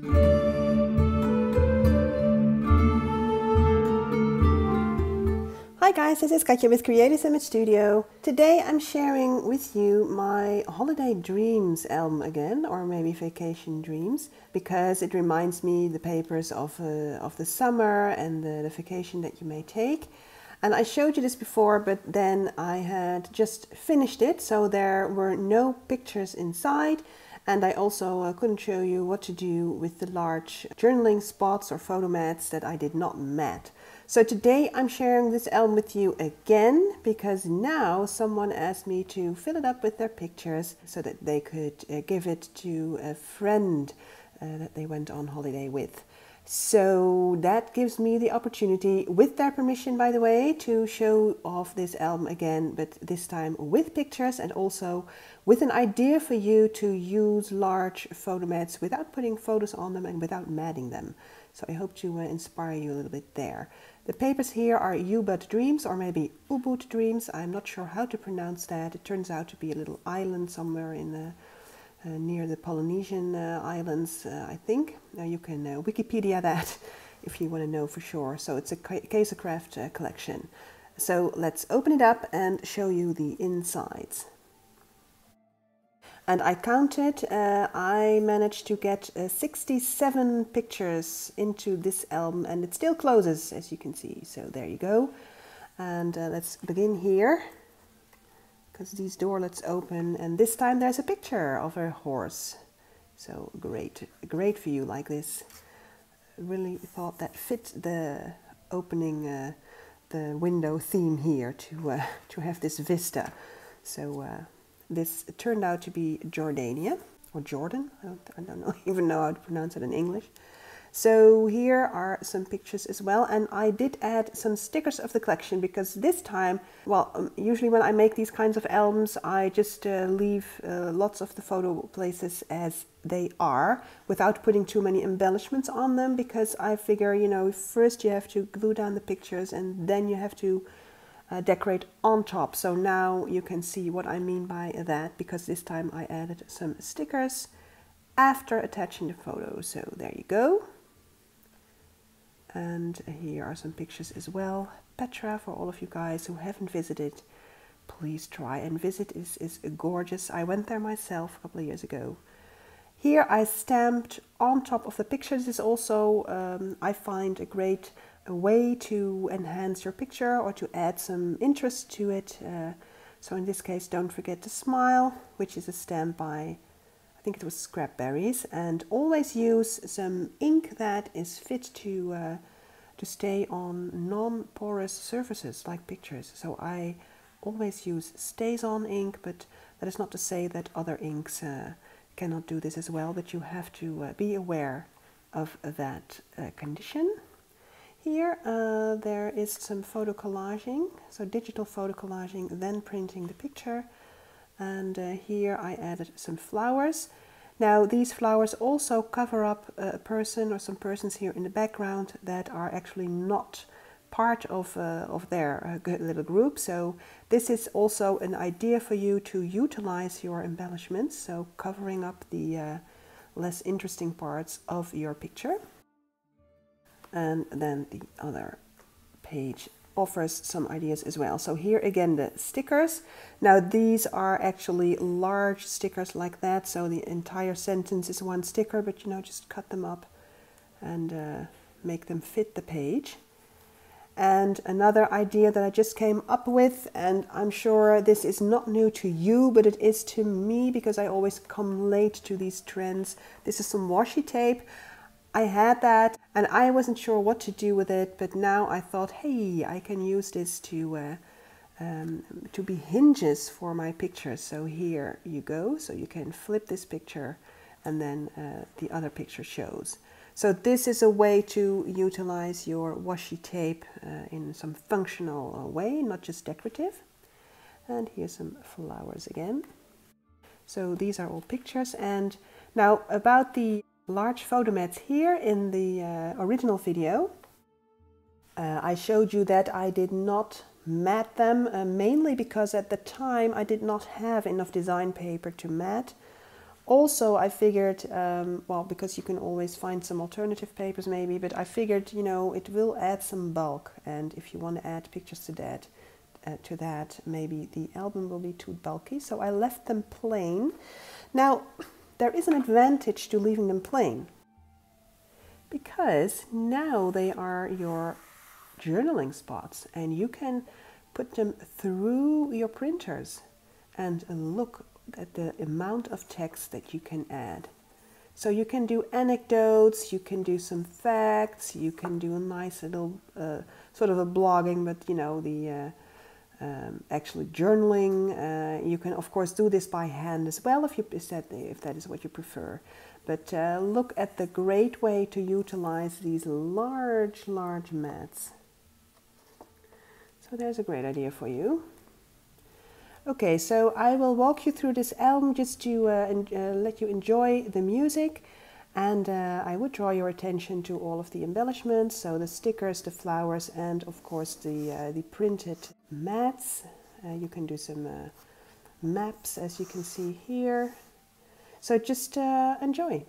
Hi guys, this is Katja with Crealies Image Studio. Today I'm sharing with you my holiday dreams album again, or maybe vacation dreams, because it reminds me the papers of the summer and the vacation that you may take. And I showed you this before, but then I had just finished it, so there were no pictures inside. And I also couldn't show you what to do with the large journaling spots or photo mats that I did not mat. So today I'm sharing this album with you again, because now someone asked me to fill it up with their pictures so that they could give it to a friend that they went on holiday with. So that gives me the opportunity, with their permission by the way, to show off this album again, but this time with pictures and also with an idea for you to use large photo mats without putting photos on them and without matting them. So I hope to inspire you a little bit there. The papers here are U-Boat Dreams, or maybe U-Boat Dreams. I'm not sure how to pronounce that. It turns out to be a little island somewhere in near the Polynesian islands, I think. You can Wikipedia that if you want to know for sure. So it's a Case-A-Craft collection. So let's open it up and show you the insides. And I counted, I managed to get 67 pictures into this album, and it still closes, as you can see. So there you go. And let's begin here, because these doorlets open, and this time there's a picture of a horse. So great view like this. Really thought that fit the opening, the window theme here to have this vista. So this turned out to be Jordania, or Jordan, I don't even know how to pronounce it in English. So here are some pictures as well, and I did add some stickers of the collection, because this time, well, usually when I make these kinds of albums, I just leave lots of the photo places as they are, without putting too many embellishments on them, because I figure, you know, first you have to glue down the pictures and then you have to decorate on top. So now you can see what I mean by that, because this time I added some stickers after attaching the photos. So there you go. And here are some pictures as well. Petra, for all of you guys who haven't visited, please try and visit. It is gorgeous. I went there myself a couple of years ago. Here I stamped on top of the pictures. This is also, I find, a great way to enhance your picture or to add some interest to it. So in this case, don't forget the smile, which is a stamp by, I think it was Scrapberries, and always use some ink that is fit to stay on non-porous surfaces like pictures. So I always use StazOn ink, but that is not to say that other inks cannot do this as well, but you have to be aware of that condition. Here there is some photo collaging, so digital photo collaging, then printing the picture. And here I added some flowers. Now these flowers also cover up a person or some persons here in the background that are actually not part of their little group. So this is also an idea for you to utilize your embellishments, so covering up the less interesting parts of your picture. And then the other page offers some ideas as well. So here again the stickers. Now these are actually large stickers like that, so the entire sentence is one sticker, but you know, just cut them up and make them fit the page. And another idea that I just came up with, and I'm sure this is not new to you, but it is to me, because I always come late to these trends. This is some washi tape. I had that and I wasn't sure what to do with it, but now I thought, hey, I can use this to be hinges for my pictures. So here you go. So you can flip this picture and then the other picture shows. So this is a way to utilize your washi tape in some functional way, not just decorative. And here's some flowers again. So these are all pictures. And now about the large photo mats here in the original video, I showed you that I did not mat them, mainly because at the time I did not have enough design paper to mat. Also, I figured, well, because you can always find some alternative papers maybe, but I figured, you know, it will add some bulk. And if you want to add pictures to that, maybe the album will be too bulky. So I left them plain. Now, there is an advantage to leaving them plain, because now they are your journaling spots and you can put them through your printers and look at the amount of text that you can add. So you can do anecdotes, you can do some facts, you can do a nice little sort of a blogging, but you know, the actually journaling. You can of course do this by hand as well if that is what you prefer. But look at the great way to utilize these large mats. So there's a great idea for you. Okay, so I will walk you through this album just to let you enjoy the music, and I would draw your attention to all of the embellishments, so the stickers, the flowers, and of course the printed mats. You can do some maps, as you can see here. So just enjoy.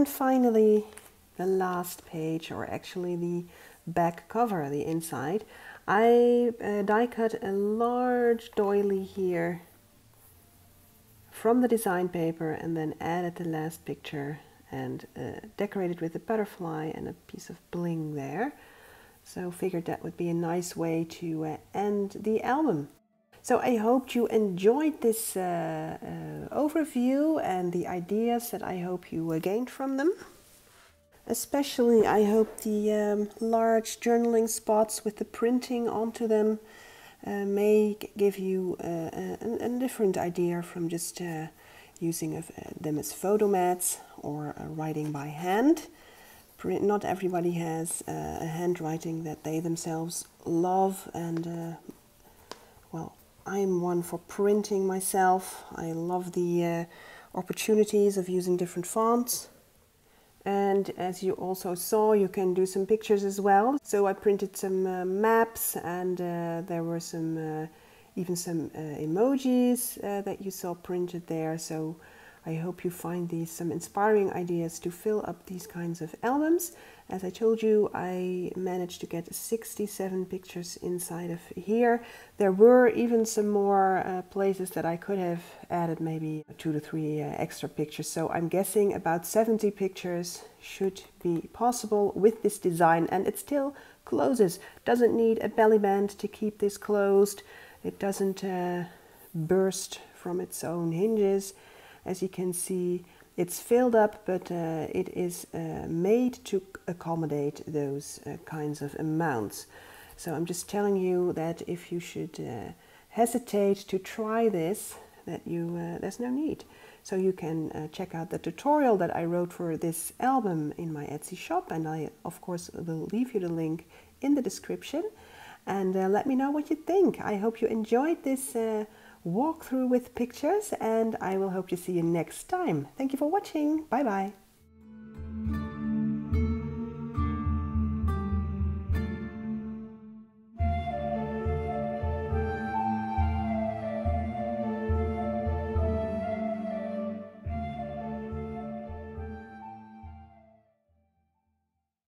And finally, the last page, or actually the back cover, the inside. I die cut a large doily here from the design paper and then added the last picture and decorated with a butterfly and a piece of bling there. So figured that would be a nice way to end the album. So I hope you enjoyed this overview and the ideas that I hope you gained from them. Especially I hope the large journaling spots with the printing onto them may give you a different idea from just using them as photo mats or writing by hand. Not everybody has a handwriting that they themselves love, and well, I'm one for printing myself. I love the opportunities of using different fonts. And as you also saw, you can do some pictures as well. So I printed some maps, and there were some even some emojis that you saw printed there. So I hope you find these some inspiring ideas to fill up these kinds of albums. As I told you, I managed to get 67 pictures inside of here. There were even some more places that I could have added maybe 2 to 3 extra pictures. So I'm guessing about 70 pictures should be possible with this design, and it still closes. Doesn't need a belly band to keep this closed. It doesn't burst from its own hinges. As you can see, it's filled up, but it is made to accommodate those kinds of amounts. So I'm just telling you that if you should hesitate to try this, that there's no need. So you can check out the tutorial that I wrote for this album in my Etsy shop, and I of course will leave you the link in the description. And let me know what you think. I hope you enjoyed this walkthrough with pictures, and I will hope to see you next time. Thank you for watching. Bye bye.